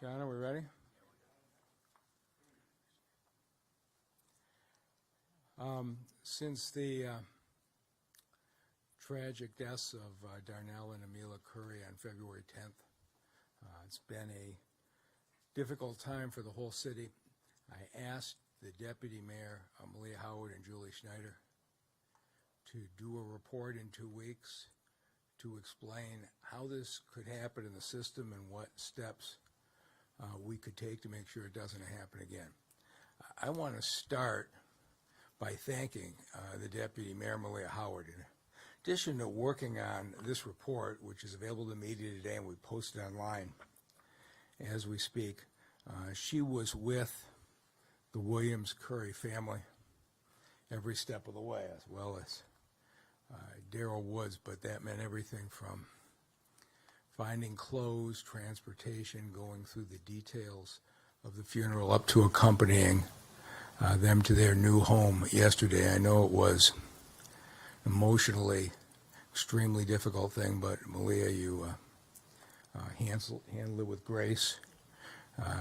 John, are we ready? Since the tragic deaths of Darnell and Amila Curry on February 10th, it's been a difficult time for the whole city. I asked the Deputy Mayor, Malia Howard and Julie Schneider, to do a report in 2 weeks to explain how this could happen in the system and what steps we could take to make sure it doesn't happen again. I want to start by thanking the Deputy Mayor, Malia Howard. In addition to working on this report, which is available to the media today and we post it online as we speak, she was with the Williams-Curry family every step of the way, as well as Darrell Woods, but that meant everything from finding clothes, transportation, going through the details of the funeral, up to accompanying them to their new home yesterday. I know it was emotionally extremely difficult thing, but Malia, you handled it with grace.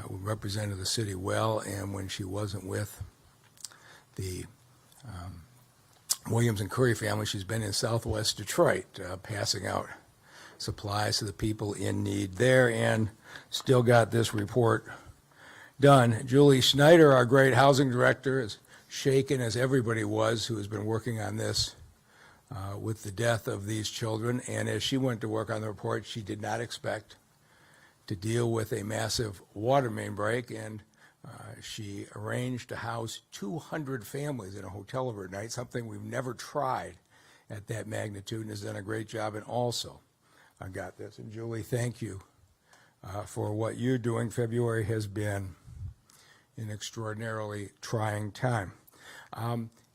Represented the city well, and when she wasn't with the Williams and Curry family, she's been in Southwest Detroit, passing out supplies to the people in need there, and still got this report done. Julie Schneider, our great housing director, is shaken, as everybody was who has been working on this with the death of these children. And as she went to work on the report, she did not expect to deal with a massive water main break, and she arranged to house 200 families in a hotel overnight, something we've never tried at that magnitude, and has done a great job. And also, I got this. And Julie, thank you for what you're doing. February has been an extraordinarily trying time.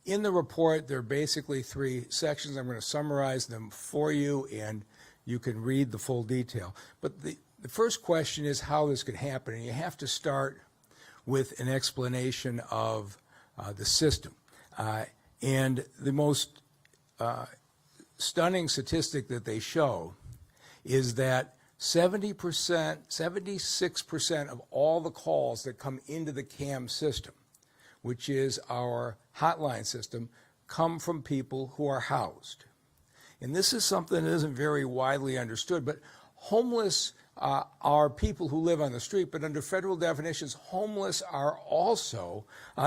In the report, there are basically 3 sections. I'm going to summarize them for you, and you can read the full detail. But the first question is how this could happen, and you have to start with an explanation of the system. And the most stunning statistic that they show is that 76% of all the calls that come into the CAM system, which is our hotline system, come from people who are housed. And this is something that isn't very widely understood, but homeless are people who live on the street, but under federal definitions, homeless are also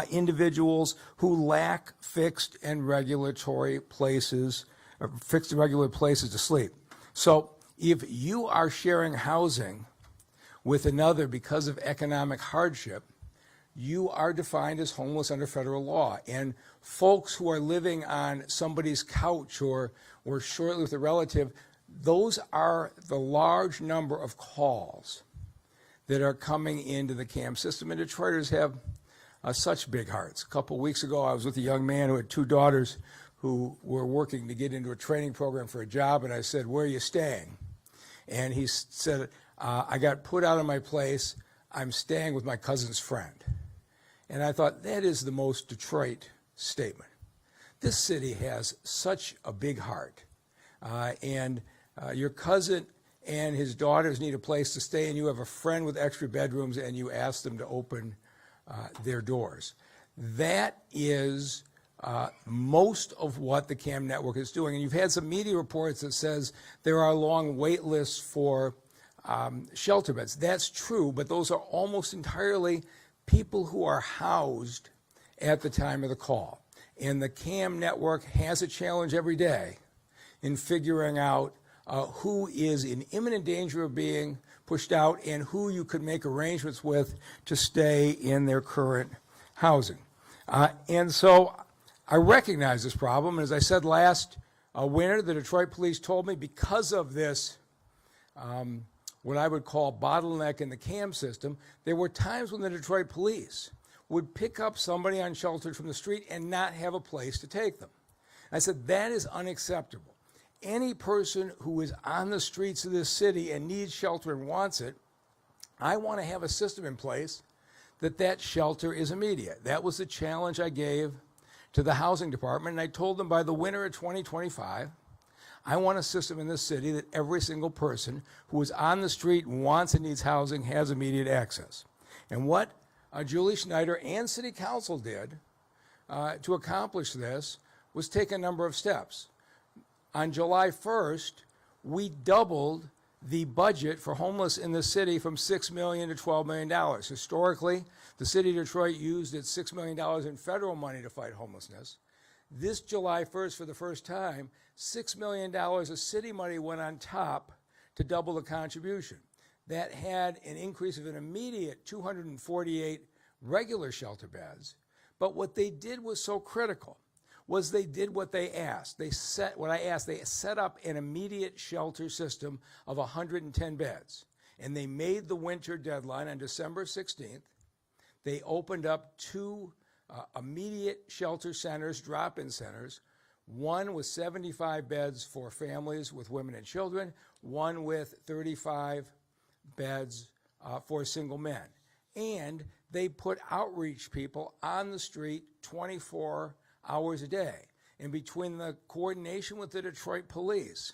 individuals who lack fixed and regular places to sleep. So if you are sharing housing with another because of economic hardship, you are defined as homeless under federal law. And folks who are living on somebody's couch or shortly with a relative, those are the large number of calls that are coming into the CAM system. And Detroiters have such big hearts. A couple weeks ago, I was with a young man who had 2 daughters who were working to get into a training program for a job, and I said, "Where are you staying?" And he said, "I got put out of my place. I'm staying with my cousin's friend." And I thought, that is the most Detroit statement. This city has such a big heart. And your cousin and his daughters need a place to stay, and you have a friend with extra bedrooms, and you ask them to open their doors. That is most of what the CAM network is doing. And you've had some media reports that says there are long wait lists for shelter beds. That's true, but those are almost entirely people who are housed at the time of the call. And the CAM network has a challenge every day in figuring out who is in imminent danger of being pushed out and who you could make arrangements with to stay in their current housing. And so I recognize this problem. As I said last winter, the Detroit police told me because of this what I would call bottleneck in the CAM system, there were times when the Detroit police would pick up somebody unsheltered from the street and not have a place to take them. I said, that is unacceptable. Any person who is on the streets of this city and needs shelter and wants it, I want to have a system in place that shelter is immediate. That was the challenge I gave to the housing department, and I told them by the winter of 2025, I want a system in this city that every single person who is on the street and wants and needs housing has immediate access. And what Julie Schneider and City Council did to accomplish this was take a number of steps. On July 1st, we doubled the budget for homeless in the city from $6 million to $12 million. Historically, the city of Detroit used its $6 million in federal money to fight homelessness. This July 1st, for the first time, $6 million of city money went on top to double the contribution. That had an increase of an immediate 248 regular shelter beds. But what they did was so critical, was they did what they asked. They set up an immediate shelter system of 110 beds. And they made the winter deadline on December 16th. They opened up two immediate shelter centers, drop-in centers, one with 75 beds for families with women and children, one with 35 beds for single men. And they put outreach people on the street 24 hours a day. And between the coordination with the Detroit police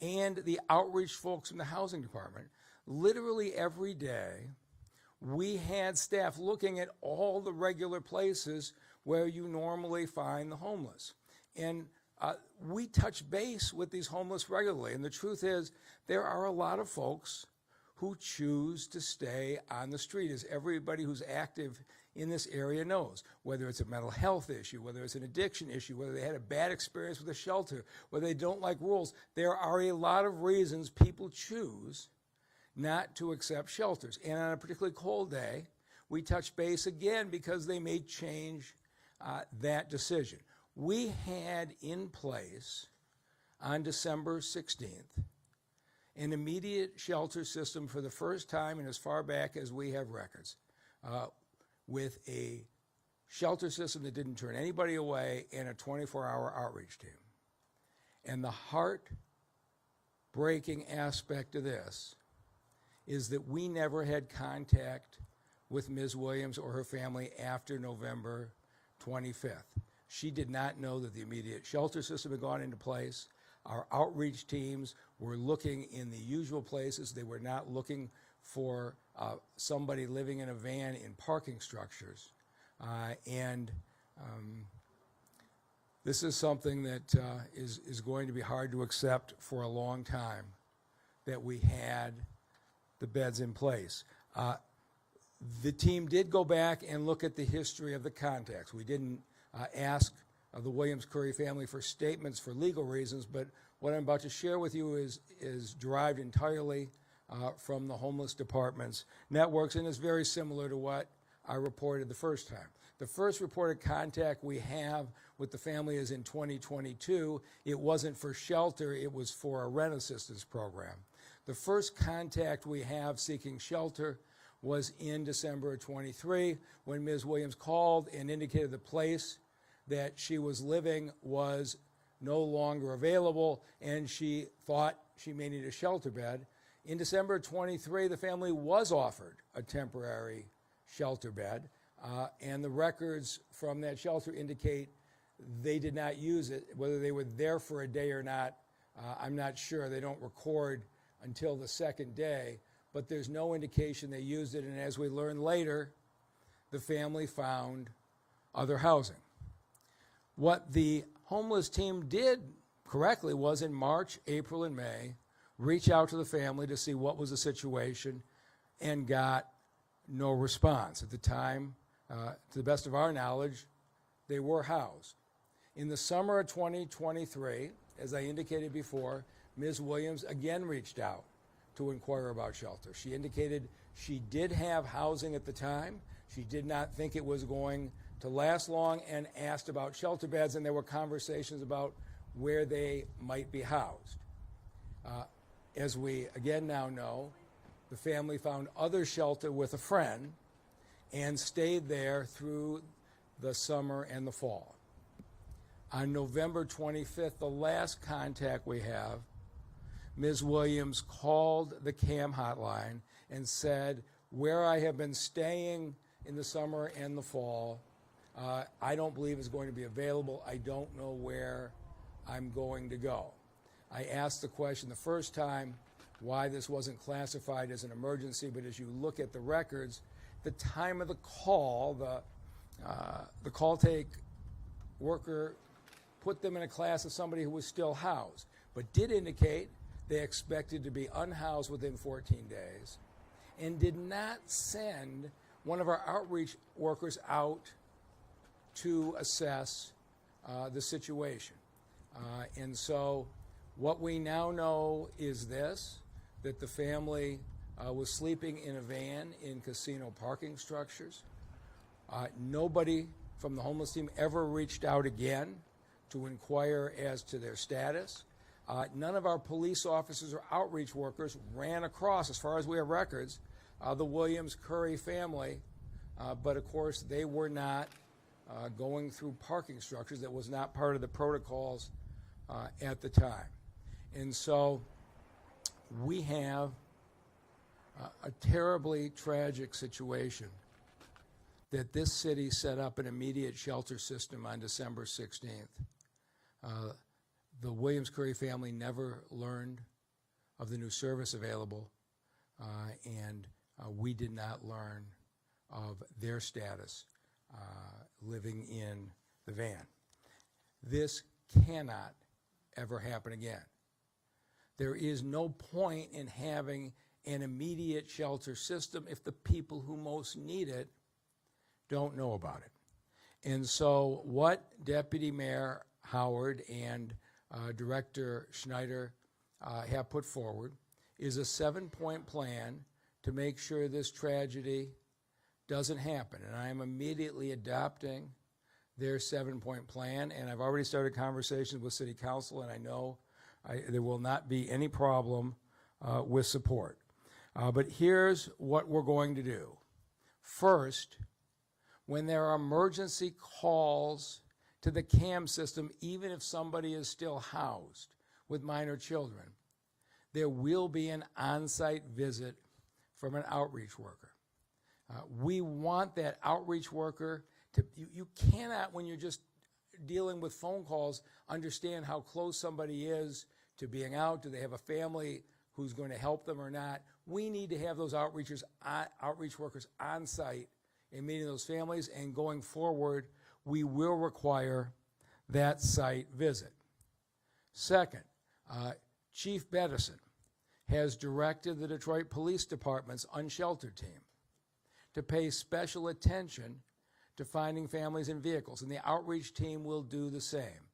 and the outreach folks in the housing department, literally every day, we had staff looking at all the regular places where you normally find the homeless. And we touch base with these homeless regularly. And the truth is, there are a lot of folks who choose to stay on the street, as everybody who's active in this area knows, whether it's a mental health issue, whether it's an addiction issue, whether they had a bad experience with a shelter, whether they don't like rules. There are a lot of reasons people choose not to accept shelters. And on a particularly cold day, we touch base again because they may change that decision. We had in place on December 16th an immediate shelter system for the first time and as far back as we have records, with a shelter system that didn't turn anybody away and a 24-hour outreach team. And the heart-breaking aspect of this is that we never had contact with Ms. Williams or her family after November 25th. She did not know that the immediate shelter system had gone into place. Our outreach teams were looking in the usual places. They were not looking for somebody living in a van in parking structures. This is something that is going to be hard to accept for a long time, that we had the beds in place. The team did go back and look at the history of the contacts. We didn't ask the Williams-Curry family for statements for legal reasons, but what I'm about to share with you is derived entirely from the homeless department's networks, and is very similar to what I reported the first time. The first reported contact we have with the family is in 2022. It wasn't for shelter, it was for a rent assistance program. The first contact we have seeking shelter was in December of 23, when Ms. Williams called and indicated the place that she was living was no longer available, and she thought she may need a shelter bed. In December of 23, the family was offered a temporary shelter bed, and the records from that shelter indicate they did not use it. Whether they were there for a day or not, I'm not sure. They don't record until the second day, but there's no indication they used it, and as we learned later, the family found other housing. What the homeless team did correctly was in March, April, and May, reach out to the family to see what was the situation, and got no response. At the time, to the best of our knowledge, they were housed. In the summer of 2023, as I indicated before, Ms. Williams again reached out to inquire about shelter. She indicated she did have housing at the time. She did not think it was going to last long, and asked about shelter beds, and there were conversations about where they might be housed. As we again now know, the family found other shelter with a friend and stayed there through the summer and the fall. On November 25th, the last contact we have, Ms. Williams called the CAM hotline and said, where I have been staying in the summer and the fall, I don't believe is going to be available. I don't know where I'm going to go. I asked the question the first time why this wasn't classified as an emergency, but as you look at the records, the time of the call, the call take worker put them in a class of somebody who was still housed, but did indicate they expected to be unhoused within 14 days, and did not send one of our outreach workers out to assess the situation. And so what we now know is this, that the family was sleeping in a van in casino parking structures. Nobody from the homeless team ever reached out again to inquire as to their status. None of our police officers or outreach workers ran across, as far as we have records, the Williams-Curry family, but of course they were not going through parking structures. That was not part of the protocols at the time. And so we have a terribly tragic situation that this city set up an immediate shelter system on December 16th. The Williams-Curry family never learned of the new service available, and we did not learn of their status living in the van. This cannot ever happen again. There is no point in having an immediate shelter system if the people who most need it don't know about it. And so what Deputy Mayor Howard and Director Schneider have put forward is a 7-point plan to make sure this tragedy doesn't happen. And I am immediately adopting their 7-point plan, and I've already started conversations with City Council, and I know there will not be any problem with support. But here's what we're going to do. First, when there are emergency calls to the CAM system, even if somebody is still housed with minor children, there will be an on-site visit from an outreach worker. We want that outreach worker to, you cannot, when you're just dealing with phone calls, understand how close somebody is to being out. Do they have a family who's going to help them or not? We need to have those outreach workers on site in meeting those families, and going forward, we will require that site visit. Second, Chief Bettison has directed the Detroit Police Department's unsheltered team to pay special attention to finding families in vehicles, and the outreach team will do the same.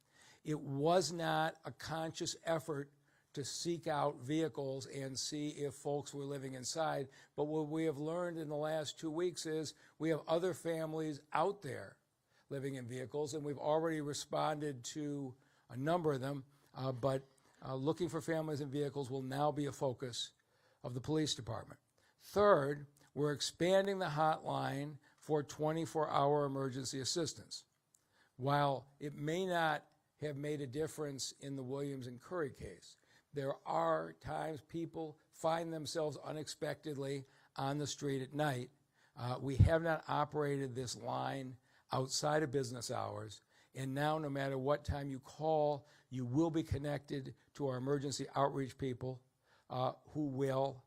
It was not a conscious effort to seek out vehicles and see if folks were living inside, but what we have learned in the last 2 weeks is we have other families out there living in vehicles, and we've already responded to a number of them, but looking for families in vehicles will now be a focus of the police department. Third, we're expanding the hotline for 24-hour emergency assistance. While it may not have made a difference in the Williams and Curry case, there are times people find themselves unexpectedly on the street at night. We have not operated this line outside of business hours, and now no matter what time you call, you will be connected to our emergency outreach people who will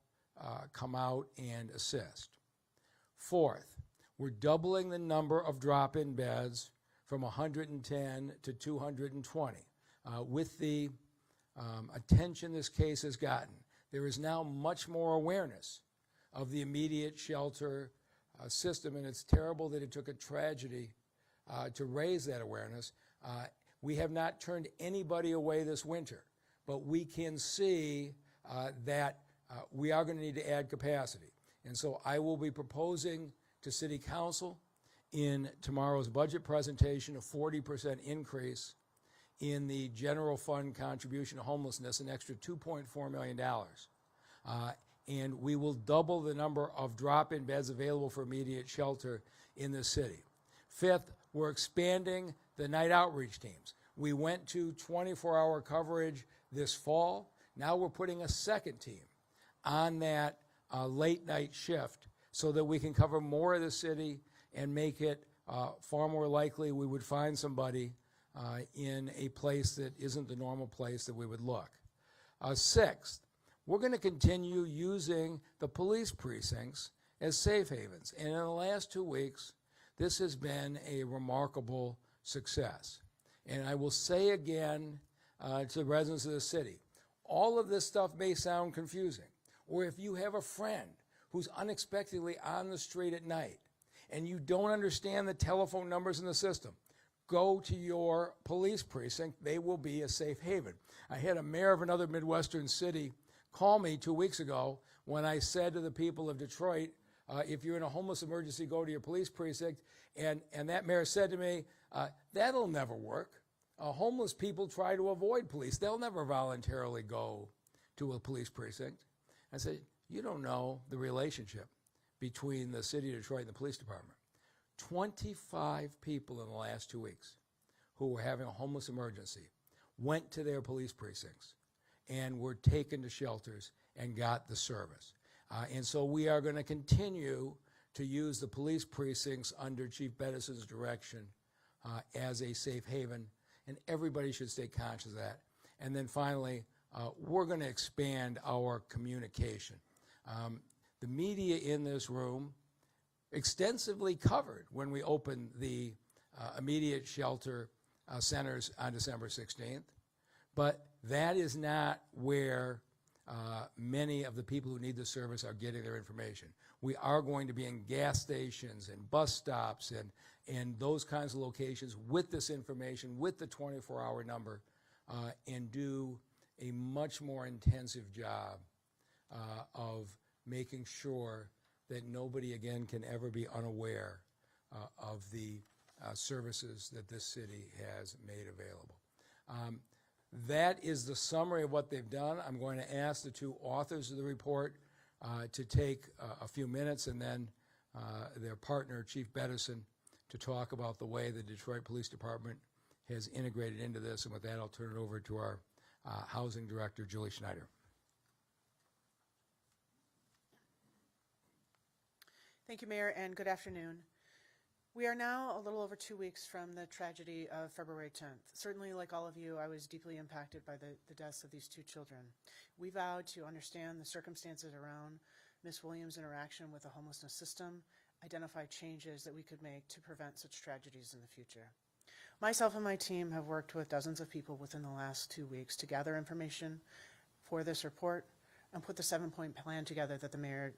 come out and assist. Fourth, we're doubling the number of drop-in beds from 110 to 220. With the attention this case has gotten, there is now much more awareness of the immediate shelter system, and it's terrible that it took a tragedy to raise that awareness. We have not turned anybody away this winter, but we can see that we are going to need to add capacity. And so I will be proposing to City Council in tomorrow's budget presentation a 40% increase in the general fund contribution to homelessness, an extra $2.4 million. And we will double the number of drop-in beds available for immediate shelter in the city. Fifth, we're expanding the night outreach teams. We went to 24-hour coverage this fall. Now we're putting a second team on that late night shift so that we can cover more of the city and make it far more likely we would find somebody in a place that isn't the normal place that we would look. Sixth, we're going to continue using the police precincts as safe havens. And in the last 2 weeks, this has been a remarkable success. And I will say again to the residents of the city, all of this stuff may sound confusing. Or if you have a friend who's unexpectedly on the street at night and you don't understand the telephone numbers in the system, go to your police precinct. They will be a safe haven. I had a mayor of another Midwestern city call me 2 weeks ago when I said to the people of Detroit, if you're in a homeless emergency, go to your police precinct. And that mayor said to me, that'll never work. Homeless people try to avoid police. They'll never voluntarily go to a police precinct. I said, you don't know the relationship between the city of Detroit and the police department. 25 people in the last 2 weeks who were having a homeless emergency went to their police precincts and were taken to shelters and got the service. And so we are going to continue to use the police precincts under Chief Bedison's direction as a safe haven, and everybody should stay conscious of that. And then finally, we're going to expand our communication. The media in this room extensively covered when we opened the immediate shelter centers on December 16th, but that is not where many of the people who need the service are getting their information. We are going to be in gas stations and bus stops and those kinds of locations with this information, with the 24-hour number, and do a much more intensive job of making sure that nobody again can ever be unaware of the services that this city has made available. That is the summary of what they've done. I'm going to ask the two authors of the report to take a few minutes, and then their partner, Chief Bedison, to talk about the way the Detroit Police Department has integrated into this. And with that, I'll turn it over to our Housing Director, Julie Schneider. Thank you, Mayor, and good afternoon. We are now a little over 2 weeks from the tragedy of February 10th. Certainly, like all of you, I was deeply impacted by the deaths of these two children. We vowed to understand the circumstances around Ms. Williams' interaction with the homelessness system, identify changes that we could make to prevent such tragedies in the future. Myself and my team have worked with dozens of people within the last 2 weeks to gather information for this report and put the 7-point plan together that the mayor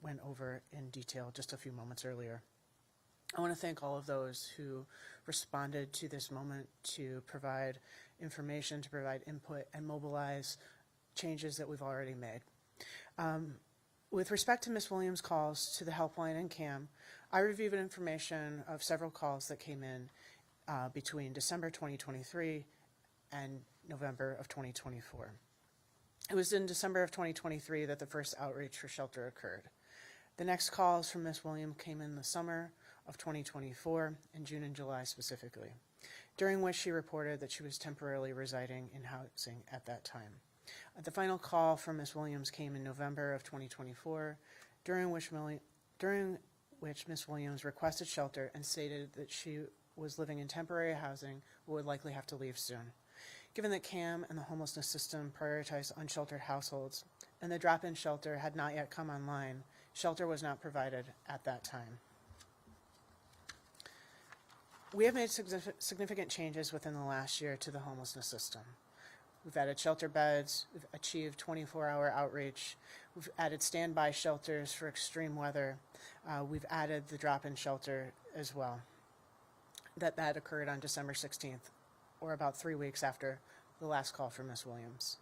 went over in detail just a few moments earlier. I want to thank all of those who responded to this moment to provide information, to provide input, and mobilize changes that we've already made. With respect to Ms. Williams' calls to the helpline and CAM, I reviewed information of several calls that came in between December 2023 and November of 2024. It was in December of 2023 that the first outreach for shelter occurred. The next calls from Ms. Williams came in the summer of 2024, in June and July specifically, during which she reported that she was temporarily residing in housing at that time. The final call from Ms. Williams came in November of 2024, during which Ms. Williams requested shelter and stated that she was living in temporary housing but would likely have to leave soon. Given that CAM and the homelessness system prioritize unsheltered households and the drop-in shelter had not yet come online, shelter was not provided at that time. We have made significant changes within the last year to the homelessness system. We've added shelter beds, we've achieved 24-hour outreach, we've added standby shelters for extreme weather, we've added the drop-in shelter as well. That occurred on December 16th, or about 3 weeks after the last call from Ms. Williams.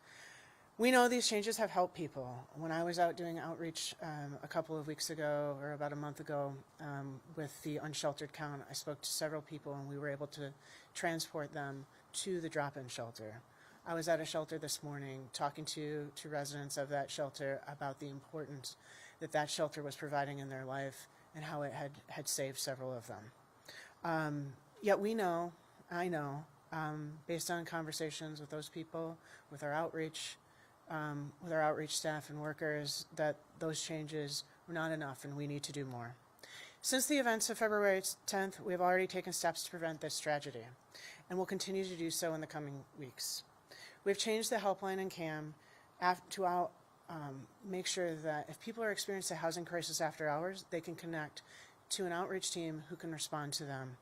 We know these changes have helped people. When I was out doing outreach a couple of weeks ago, or about a month ago, with the unsheltered count, I spoke to several people and we were able to transport them to the drop-in shelter. I was at a shelter this morning talking to residents of that shelter about the importance that that shelter was providing in their life and how it had saved several of them. Yet we know, I know, based on conversations with those people, with our outreach staff and workers, that those changes were not enough and we need to do more. Since the events of February 10th, we have already taken steps to prevent this tragedy and will continue to do so in the coming weeks. We've changed the helpline in CAM to make sure that if people are experiencing a housing crisis after hours, they can connect to an outreach team who can respond to them.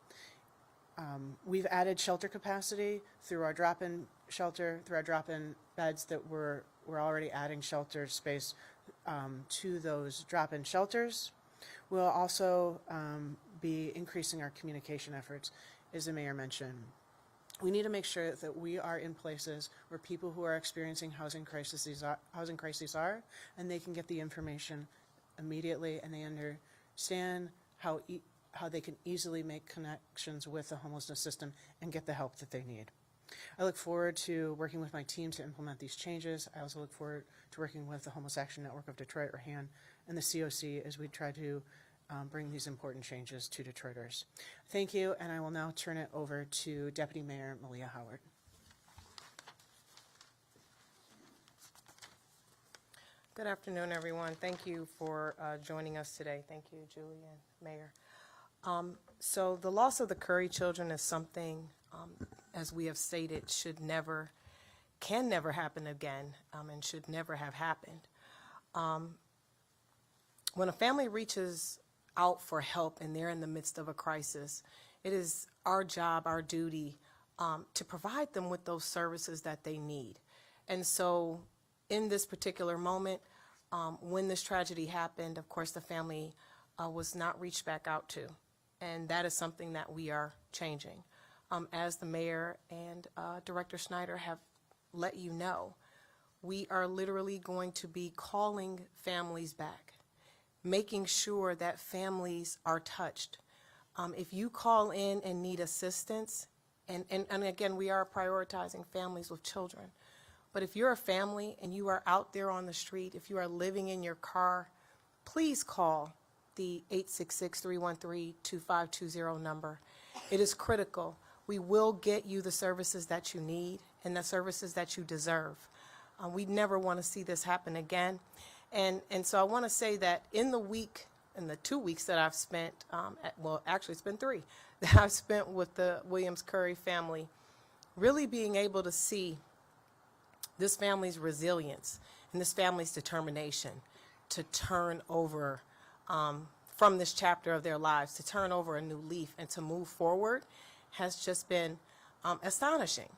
We've added shelter capacity through our drop-in shelter, through our drop-in beds that we're already adding shelter space to those drop-in shelters. We'll also be increasing our communication efforts, as the mayor mentioned. We need to make sure that we are in places where people who are experiencing housing crises are, and they can get the information immediately, and they understand how they can easily make connections with the homelessness system and get the help that they need. I look forward to working with my team to implement these changes. I also look forward to working with the Homeless Action Network of Detroit, or HAN, and the COC as we try to bring these important changes to Detroiters. Thank you, and I will now turn it over to Deputy Mayor Malia Howard. Good afternoon, everyone. Thank you for joining us today. Thank you, Julie and Mayor. So the loss of the Curry children is something, as we have stated, can never happen again, and should never have happened. When a family reaches out for help and they're in the midst of a crisis, it is our job, our duty, to provide them with those services that they need. And so in this particular moment, when this tragedy happened, of course, the family was not reached back out to. And that is something that we are changing. As the mayor and Director Snyder have let you know, we are literally going to be calling families back, making sure that families are touched. If you call in and need assistance, and again, we are prioritizing families with children, but if you're a family and you are out there on the street, if you are living in your car, please call the 866-313-2520 number. It is critical. We will get you the services that you need and the services that you deserve. We never want to see this happen again. And so I want to say that in the 2 weeks that I've spent, actually it's been 3, that I've spent with the Williams Curry family, really being able to see this family's resilience and this family's determination to turn over from this chapter of their lives, to turn over a new leaf and to move forward, has just been astonishing.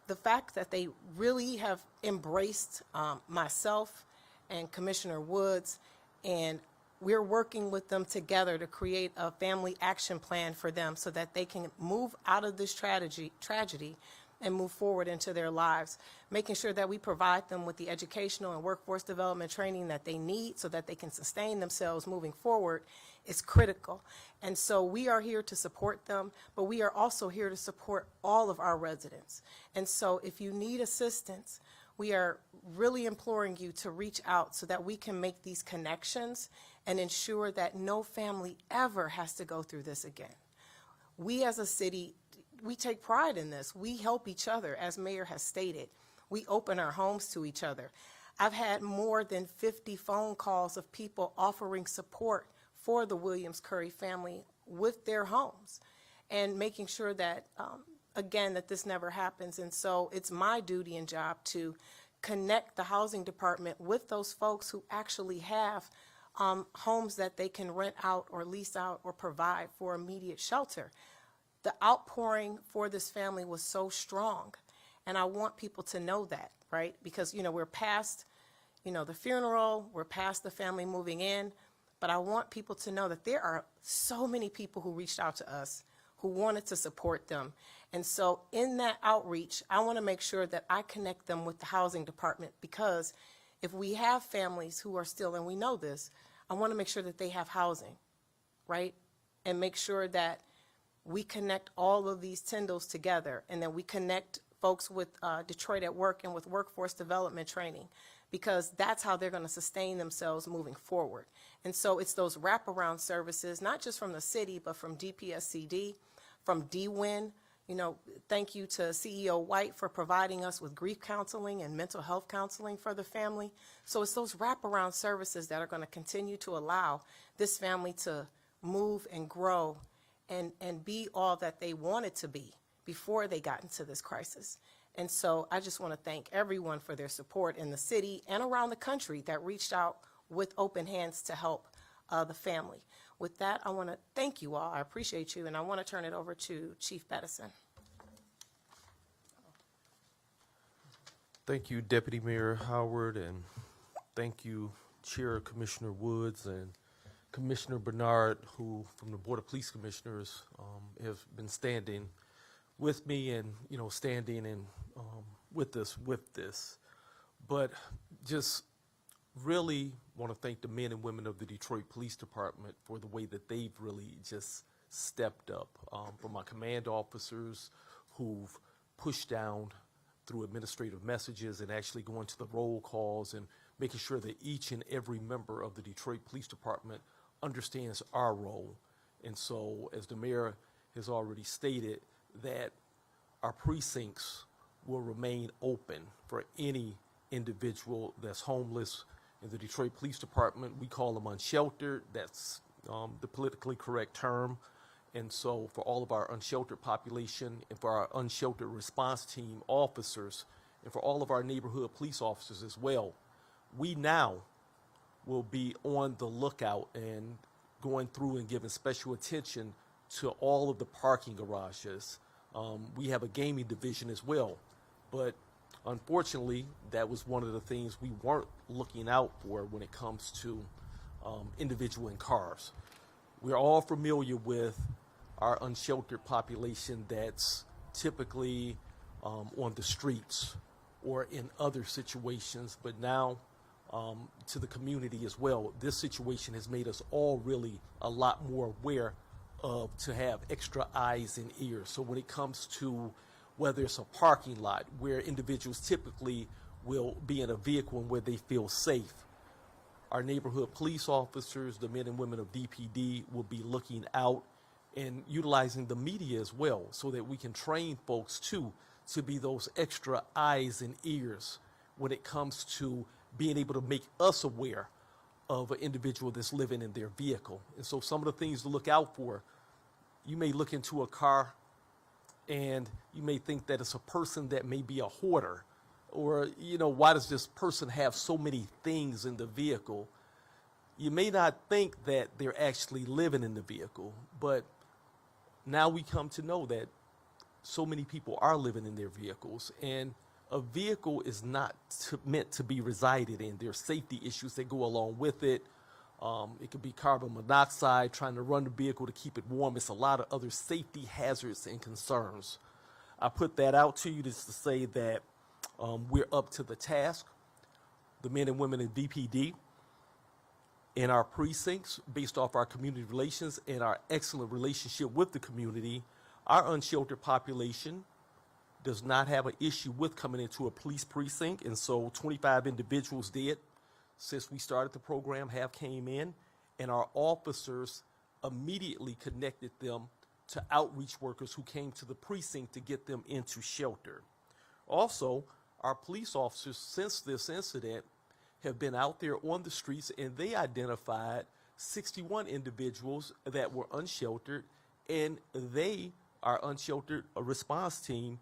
The fact that they really have embraced myself and Commissioner Woods, and we're working with them together to create a family action plan for them so that they can move out of this tragedy and move forward into their lives, making sure that we provide them with the educational and workforce development training that they need so that they can sustain themselves moving forward is critical. And so we are here to support them, but we are also here to support all of our residents. And so if you need assistance, we are really imploring you to reach out so that we can make these connections and ensure that no family ever has to go through this again. We as a city, we take pride in this. We help each other, as Mayor has stated. We open our homes to each other. I've had more than 50 phone calls of people offering support for the Williams Curry family with their homes and making sure that, again, that this never happens. And so it's my duty and job to connect the housing department with those folks who actually have homes that they can rent out or lease out or provide for immediate shelter. The outpouring for this family was so strong, and I want people to know that, right? Because, we're past, the funeral, we're past the family moving in, but I want people to know that there are so many people who reached out to us who wanted to support them. And so in that outreach, I want to make sure that I connect them with the housing department, because if we have families who are still, and we know this, I want to make sure that they have housing, right? And make sure that we connect all of these tendals together, and then we connect folks with Detroit at Work and with workforce development training, because that's how they're going to sustain themselves moving forward. And so it's those wraparound services, not just from the city, but from DPSCD, from DWIN. Thank you to CEO White for providing us with grief counseling and mental health counseling for the family. So it's those wraparound services that are going to continue to allow this family to move and grow and be all that they wanted to be before they got into this crisis. And so I just want to thank everyone for their support in the city and around the country that reached out with open hands to help the family. With that, I want to thank you all. I appreciate you, and I want to turn it over to Chief Bettison. Thank you, Deputy Mayor Howard, and thank you, Chair Commissioner Woods and Commissioner Bernard, who from the Board of Police Commissioners have been standing with me and standing and with us with this. But just really want to thank the men and women of the Detroit Police Department for the way that they've really just stepped up. From my command officers who've pushed down through administrative messages and actually going to the roll calls and making sure that each and every member of the Detroit Police Department understands our role. And so, as the mayor has already stated, that our precincts will remain open for any individual that's homeless. In the Detroit Police Department, we call them unsheltered. That's the politically correct term. And so for all of our unsheltered population and for our unsheltered response team officers and for all of our neighborhood police officers as well, we now will be on the lookout and going through and giving special attention to all of the parking garages. We have a gaming division as well, but unfortunately, that was one of the things we weren't looking out for when it comes to individual in cars. We're all familiar with our unsheltered population that's typically on the streets or in other situations, but now to the community as well. This situation has made us all really a lot more aware of to have extra eyes and ears. So when it comes to whether it's a parking lot where individuals typically will be in a vehicle and where they feel safe, our neighborhood police officers, the men and women of DPD, will be looking out and utilizing the media as well so that we can train folks too to be those extra eyes and ears when it comes to being able to make us aware of an individual that's living in their vehicle. And so some of the things to look out for, you may look into a car and you may think that it's a person that may be a hoarder, or, why does this person have so many things in the vehicle? You may not think that they're actually living in the vehicle, but now we come to know that so many people are living in their vehicles, and a vehicle is not meant to be resided in. There are safety issues that go along with it. It could be carbon monoxide, trying to run the vehicle to keep it warm. It's a lot of other safety hazards and concerns. I put that out to you just to say that we're up to the task. The men and women in DPD in our precincts, based off our community relations and our excellent relationship with the community, our unsheltered population does not have an issue with coming into a police precinct. And so 25 individuals did, since we started the program, have came in, and our officers immediately connected them to outreach workers who came to the precinct to get them into shelter. Also, our police officers, since this incident, have been out there on the streets, and they identified 61 individuals that were unsheltered, and they, our unsheltered response team,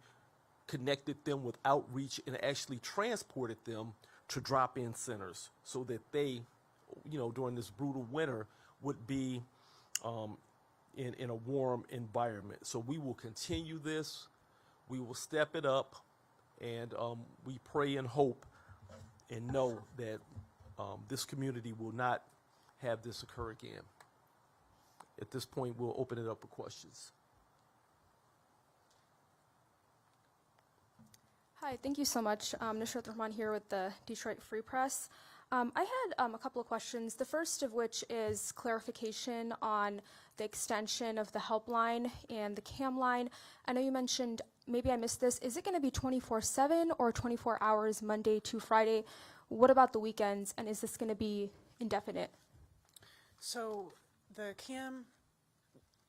connected them with outreach and actually transported them to drop-in centers so that they, during this brutal winter, would be in a warm environment. So we will continue this. We will step it up, and we pray and hope and know that this community will not have this occur again. At this point, we'll open it up for questions. Hi, thank you so much. Nusrat Rahman here with the Detroit Free Press. I had a couple of questions, the first of which is clarification on the extension of the helpline and the CAM line. I know you mentioned, maybe I missed this, is it going to be 24/7 or 24 hours Monday to Friday? What about the weekends, and is this going to be indefinite? So the CAM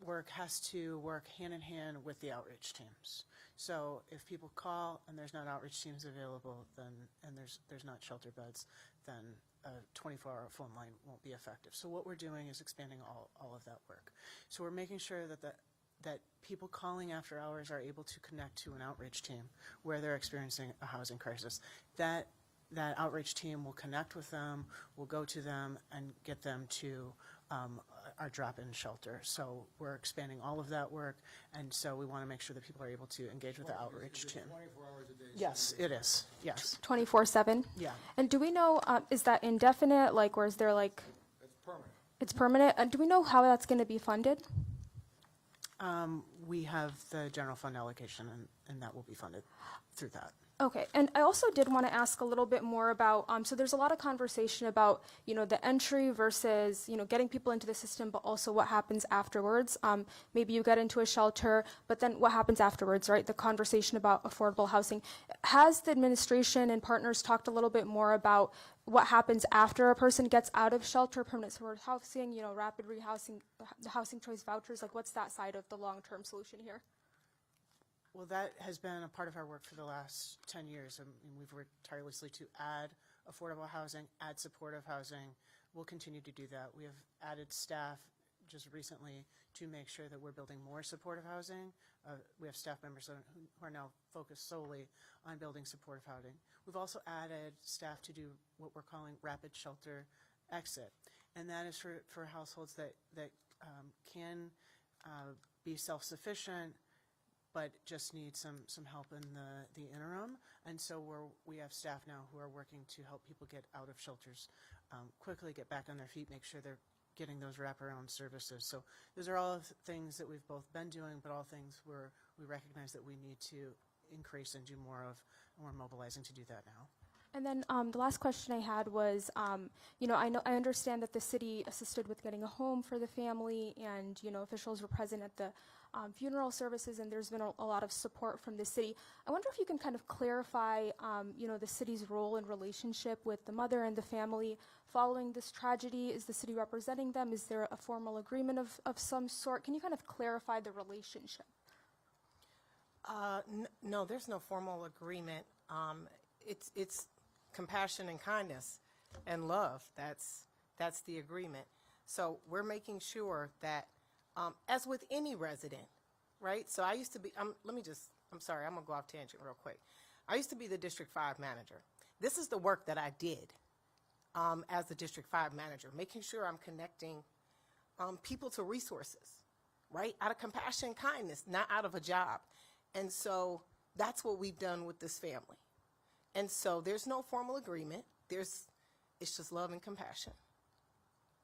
work has to work hand in hand with the outreach teams. So if people call and there's not outreach teams available, then and there's not shelter beds, then a 24-hour phone line won't be effective. So what we're doing is expanding all of that work. So we're making sure that the that people calling after hours are able to connect to an outreach team where they're experiencing a housing crisis. That outreach team will connect with them, will go to them, and get them to our drop-in shelter. So we're expanding all of that work, and so we want to make sure that people are able to engage with the outreach team. 24 hours a day. Yes, it is. Yes. 24/7? Yeah. And do we know, is that indefinite, like, or is there like, It's permanent. it's permanent? And do we know how that's going to be funded? We have the general fund allocation, and that will be funded through that. Okay, and I also did want to ask a little bit more about, so there's a lot of conversation about, the entry versus, getting people into the system, but also what happens afterwards. Maybe you get into a shelter, but then what happens afterwards, right? The conversation about affordable housing. Has the administration and partners talked a little bit more about what happens after a person gets out of shelter, permanent supportive housing, rapid rehousing, the housing choice vouchers? Like, what's that side of the long-term solution here? Well, that has been a part of our work for the last 10 years. And we've worked tirelessly to add affordable housing, add supportive housing. We'll continue to do that. We have added staff just recently to make sure that we're building more supportive housing. We have staff members who are now focused solely on building supportive housing. We've also added staff to do what we're calling rapid shelter exit. And that is for households that can be self-sufficient, but just need some help in the interim. And so we have staff now who are working to help people get out of shelters quickly, get back on their feet, make sure they're getting those wraparound services. So those are all things that we've both been doing, but all things where we recognize that we need to increase and do more of, and we're mobilizing to do that now. And then the last question I had was, I understand that the city assisted with getting a home for the family, and officials were present at the funeral services, and there's been a lot of support from the city. I wonder if you can kind of clarify, the city's role and relationship with the mother and the family following this tragedy. Is the city representing them? Is there a formal agreement of some sort? Can you kind of clarify the relationship? No, there's no formal agreement. It's compassion and kindness and love. That's the agreement. So we're making sure that, as with any resident, right? So I used to be, I'm sorry, I'm gonna go off tangent real quick. I used to be the District 5 manager. This is the work that I did as the District 5 manager, making sure I'm connecting people to resources, right? Out of compassion and kindness, not out of a job. And so that's what we've done with this family. And so there's no formal agreement. It's just love and compassion.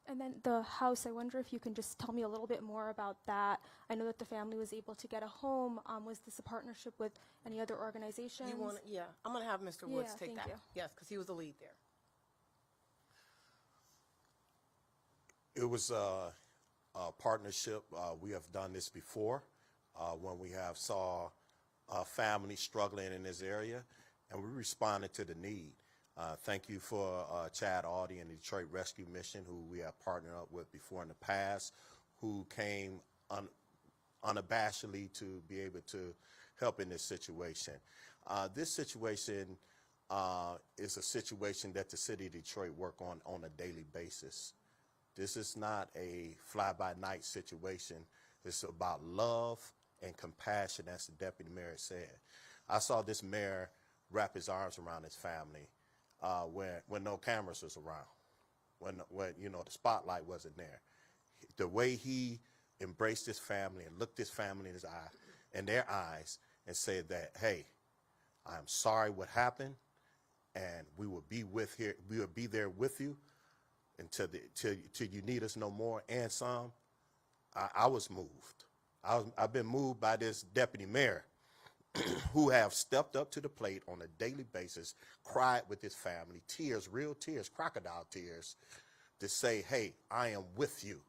And then the house, I wonder if you can just tell me a little bit more about that. I know that the family was able to get a home. Was this a partnership with any other organizations? Yeah, I'm going to have Mr. Woods Yeah, take thank that. you. Yes, because he was the lead there. It was a partnership. We have done this before when we have saw families struggling in this area, and we responded to the need. Thank you for Chad Audie and the Detroit Rescue Mission, who we have partnered up with before in the past, who came unabashedly to be able to help in this situation. This situation is a situation that the city of Detroit work on a daily basis. This is not a fly-by-night situation. It's about love and compassion, as the deputy mayor said. I saw this mayor wrap his arms around his family when no cameras was around, when the spotlight wasn't there. The way he embraced his family and looked his family in their eyes and said that, hey, I'm sorry what happened, and we will be there with you until you need us no more and some. I was moved. I've been moved by this deputy mayor who have stepped up to the plate on a daily basis, cried with his family, tears, real tears, crocodile tears, to say, hey, I am with you.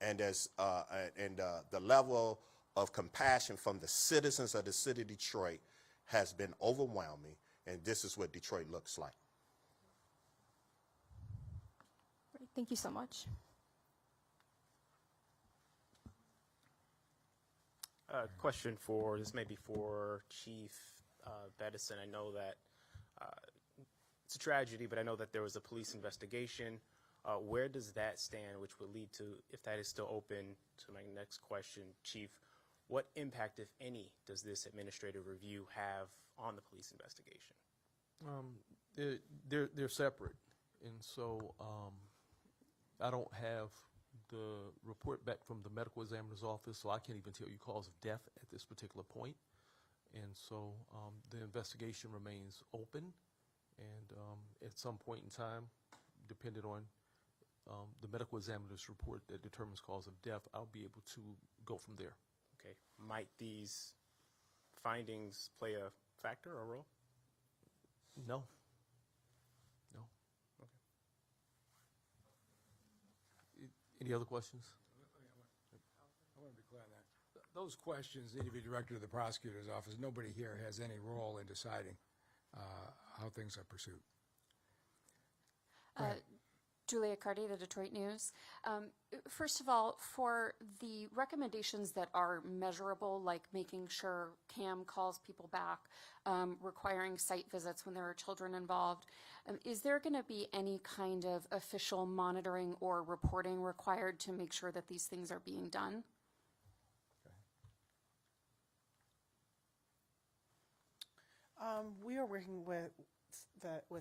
And the level of compassion from the citizens of the city of Detroit has been overwhelming, and this is what Detroit looks like. Great, thank you so much. Question for, this may be for Chief Bedison. I know that it's a tragedy, but I know that there was a police investigation. Where does that stand, which would lead to, if that is still open, to my next question, Chief, what impact, if any, does this administrative review have on the police investigation? They're separate, and so I don't have the report back from the medical examiner's office, so I can't even tell you cause of death at this particular point. And so the investigation remains open, and at some point in time, depending on the medical examiner's report that determines cause of death, I'll be able to go from there. Okay, might these findings play a factor or role? No. No. Okay. Any other questions? I want to be clear on that. Those questions need to be directed to the prosecutor's office. Nobody here has any role in deciding how things are pursued. Julia Cardi, the Detroit News. First of all, for the recommendations that are measurable, like making sure CAM calls people back, requiring site visits when there are children involved, is there going to be any kind of official monitoring or reporting required to make sure that these things are being done? We are working with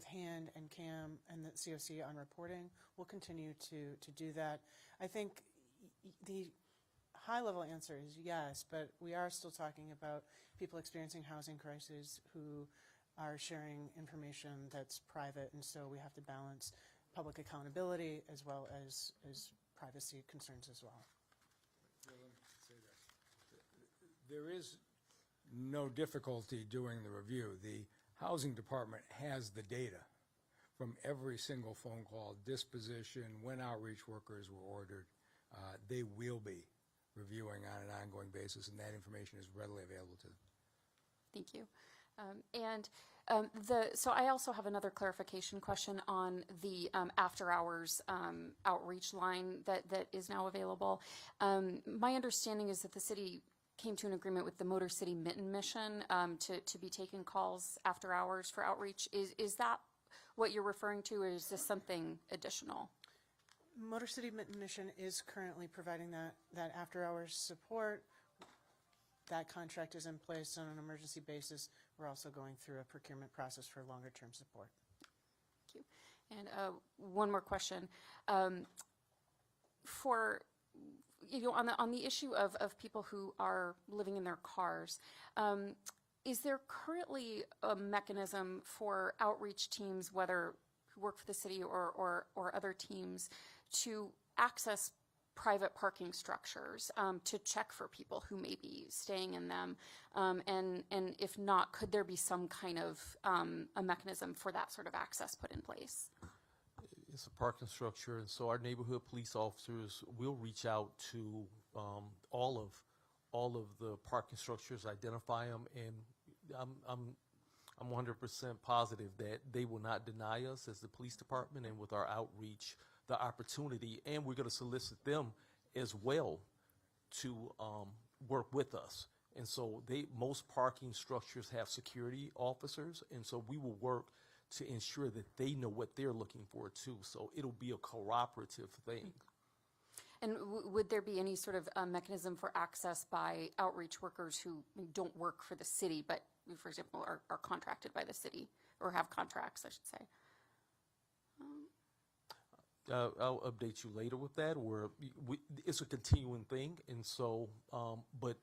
HAND and CAM and the COC on reporting. We'll continue to do that. I think the high-level answer is yes, but we are still talking about people experiencing housing crises who are sharing information that's private, and so we have to balance public accountability as well as privacy concerns as well. Let me say this. There is no difficulty doing the review. The Housing Department has the data from every single phone call, disposition, when outreach workers were ordered. They will be reviewing on an ongoing basis, and that information is readily available to them. Thank you. So I also have another clarification question on the after-hours outreach line that is now available. My understanding is that the city came to an agreement with the Motor City Mitten Mission to be taking calls after hours for outreach. Is that what you're referring to, or is this something additional? Motor City Mitten Mission is currently providing that after-hours support. That contract is in place on an emergency basis. We're also going through a procurement process for longer-term support. Thank you. And one more question. On the issue of people who are living in their cars, is there currently a mechanism for outreach teams, whether who work for the city or other teams, to access private parking structures to check for people who may be staying in them? And if not, could there be some kind of a mechanism for that sort of access put in place? It's a parking structure, and so our neighborhood police officers will reach out to all of the parking structures, identify them, and I'm 100% positive that they will not deny us as the police department, and with our outreach, the opportunity, and we're going to solicit them as well to work with us. And so most parking structures have security officers, and so we will work to ensure that they know what they're looking for too. So it'll be a cooperative thing. And would there be any sort of mechanism for access by outreach workers who don't work for the city, but, for example, are contracted by the city, or have contracts, I should say? I'll update you later with that, or it's a continuing thing. And so, but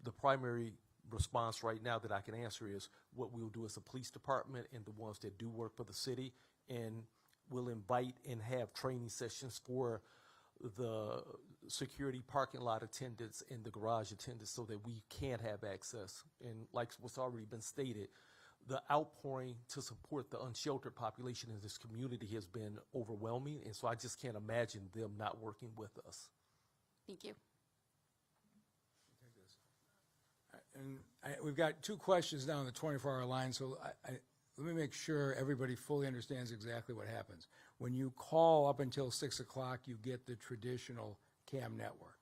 the primary response right now that I can answer is what we'll do as a police department and the ones that do work for the city, and we'll invite and have training sessions for the security parking lot attendants and the garage attendants so that we can have access. And like what's already been stated, the outpouring to support the unsheltered population in this community has been overwhelming, and so I just can't imagine them not working with us. Thank you. And we've got two questions now on the 24-hour line, so let me make sure everybody fully understands exactly what happens. When you call up until 6 o'clock, you get the traditional CAM network.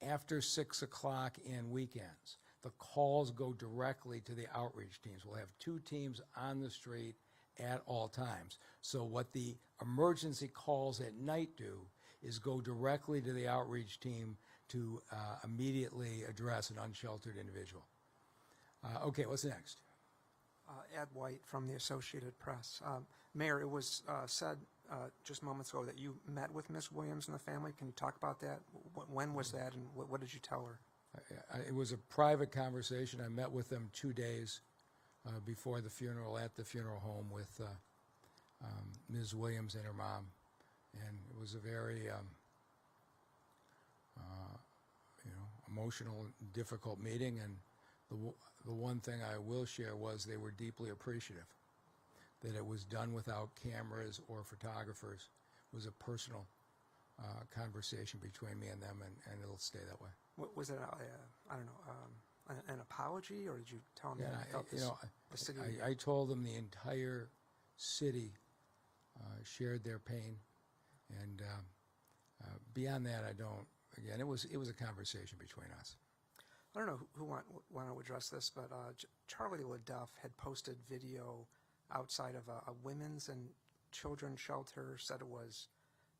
After 6 o'clock and weekends, the calls go directly to the outreach teams. We'll have two teams on the street at all times. So what the emergency calls at night do is go directly to the outreach team to immediately address an unsheltered individual. Okay, what's next? Ed White from the Associated Press. Mayor, it was said just moments ago that you met with Ms. Williams and the family. Can you talk about that? When was that, and what did you tell her? It was a private conversation. I met with them 2 days before the funeral at the funeral home with Ms. Williams and her mom, and it was a very emotional, difficult meeting. And the one thing I will share was they were deeply appreciative that it was done without cameras or photographers. It was a personal conversation between me and them, and it'll stay that way. Was it, I don't know, an apology, or did you tell them that you felt the city? I told them the entire city shared their pain, and beyond that, I don't. Again, it was a conversation between us. I don't know who want to address this, but Charlie LaDuff had posted video outside of a women's and children's shelter, said it was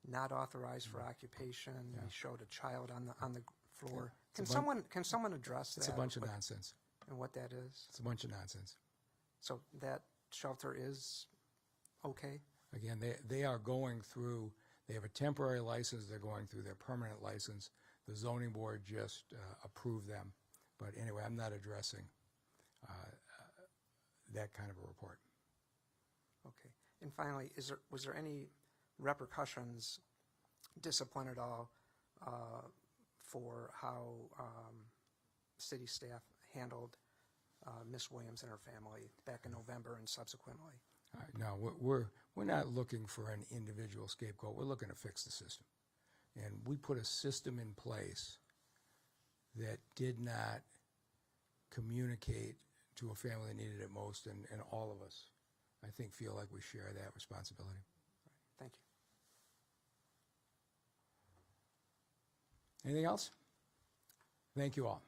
not authorized for occupation. Yeah. He showed a child on the floor. Yeah. Can someone address that? It's a bunch of nonsense. And what that is? It's a bunch of nonsense. So that shelter is okay? Again, they are going through, they have a temporary license, they're going through their permanent license. The zoning board just approved them. But anyway, I'm not addressing that kind of a report. Okay. And finally, was there any repercussions, discipline at all, for how city staff handled Miss Williams and her family back in November and subsequently? No, we're not looking for an individual scapegoat. We're looking to fix the system. And we put a system in place that did not communicate to a family that needed it most, and all of us, I think, feel like we share that responsibility. Thank you. Anything else? Thank you all.